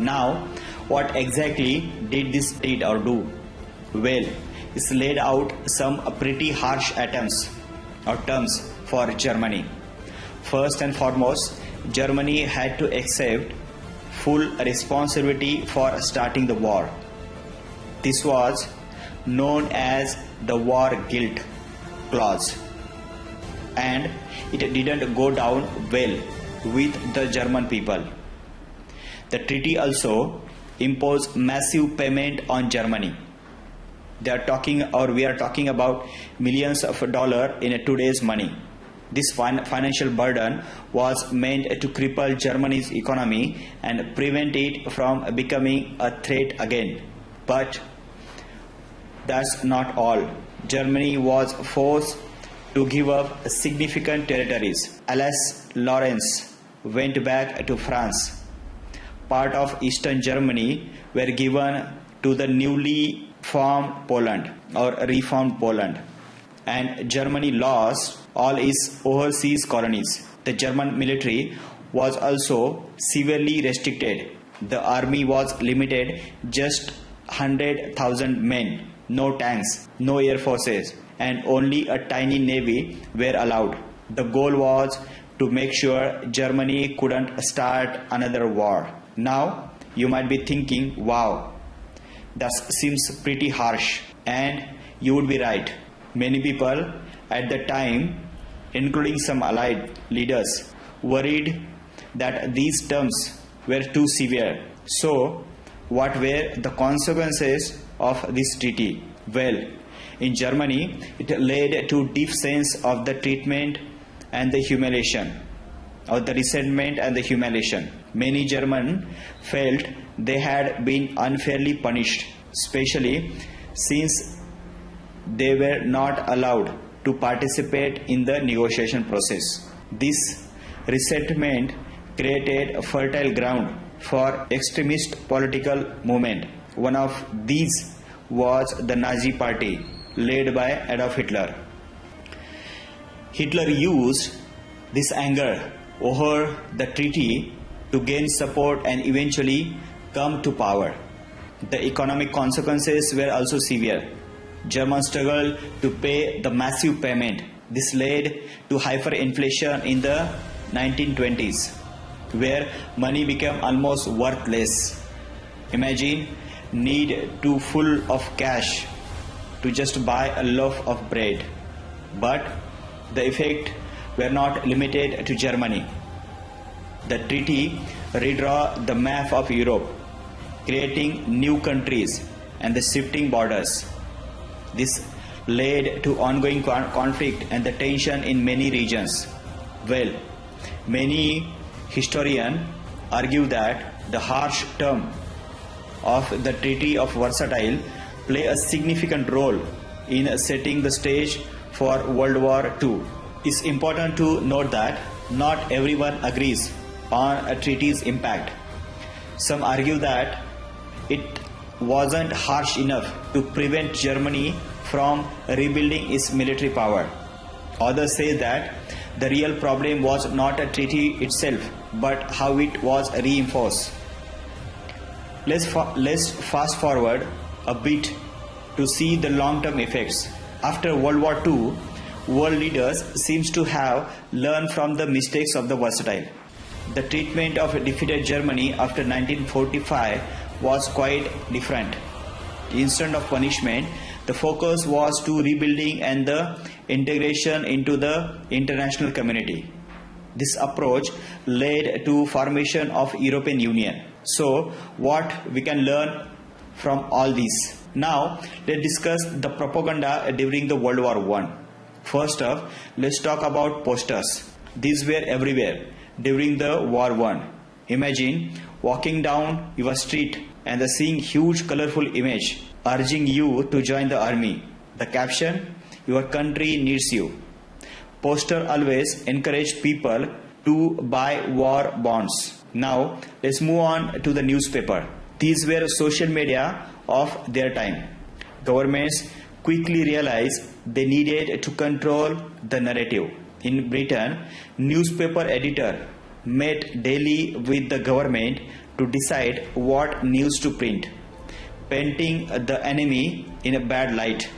Now, what exactly did this did or do? Well, it's laid out some pretty harsh items or terms for Germany. First and foremost, Germany had to accept full responsibility for starting the war. This was known as the war guilt clause, and it didn't go down well with the German people. The treaty also imposed massive payment on Germany. We are talking about millions of dollars in today's money. This financial burden was meant to cripple Germany's economy and prevent it from becoming a threat again. But that's not all. Germany was forced to give up significant territories. Alsace-Lorraine went back to France. Part of Eastern Germany were given to the newly formed Poland or reformed Poland, and Germany lost all its overseas colonies. The German military was also severely restricted. The army was limited just 100,000 men, no tanks, no air forces, and only a tiny navy were allowed. The goal was to make sure Germany couldn't start another war. Now, you might be thinking, wow, that seems pretty harsh, and you would be right. Many people at the time, including some allied leaders, worried that these terms were too severe. So, what were the consequences of this treaty? Well, in Germany, it led to deep sense of the treatment and the humiliation, or the resentment and the humiliation. Many Germans felt they had been unfairly punished, especially since they were not allowed to participate in the negotiation process. This resentment created a fertile ground for extremist political movement. One of these was the Nazi Party, led by Adolf Hitler. Hitler used this anger over the treaty to gain support and eventually come to power. The economic consequences were also severe. Germans struggled to pay the massive payment. This led to hyperinflation in the 1920s, where money became almost worthless. Imagine need too full of cash to just buy a loaf of bread. But the effect were not limited to Germany. The treaty redrew the map of Europe, creating new countries and the shifting borders. This led to ongoing conflict and the tension in many regions. Well, many historians argue that the harsh term of the Treaty of Versailles play a significant role in setting the stage for World War II. It's important to note that not everyone agrees on a treaty's impact. Some argue that it wasn't harsh enough to prevent Germany from rebuilding its military power. Others say that the real problem was not a treaty itself, but how it was reinforced. Let's fast forward a bit to see the long-term effects. After World War II, world leaders seems to have learned from the mistakes of the Versailles. The treatment of defeated Germany after 1945 was quite different. Instead of punishment, the focus was to rebuilding and the integration into the international community. This approach led to formation of European Union. So, what we can learn from all this? Now, let's discuss the propaganda during the World War I. First up, let's talk about posters. These were everywhere during the War I. Imagine walking down your street and seeing huge colorful image urging you to join the army. The caption, "Your country needs you." Poster always encouraged people to buy war bonds. Now, let's move on to the newspaper. These were social media of their time. Governments quickly realized they needed to control the narrative. In Britain, newspaper editor met daily with the government to decide what news to print, painting the enemy in a bad light.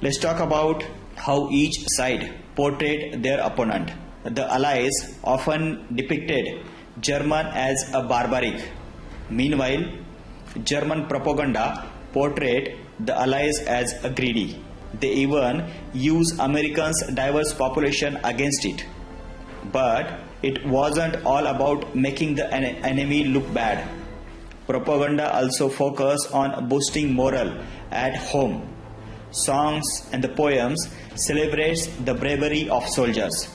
Let's talk about how each side portrayed their opponent. The Allies often depicted German as a barbaric. Meanwhile, German propaganda portrayed the Allies as a greedy. They even use Americans' diverse population against it. But it wasn't all about making the enemy look bad. Propaganda also focused on boosting morale at home. Songs and the poems celebrates the bravery of soldiers.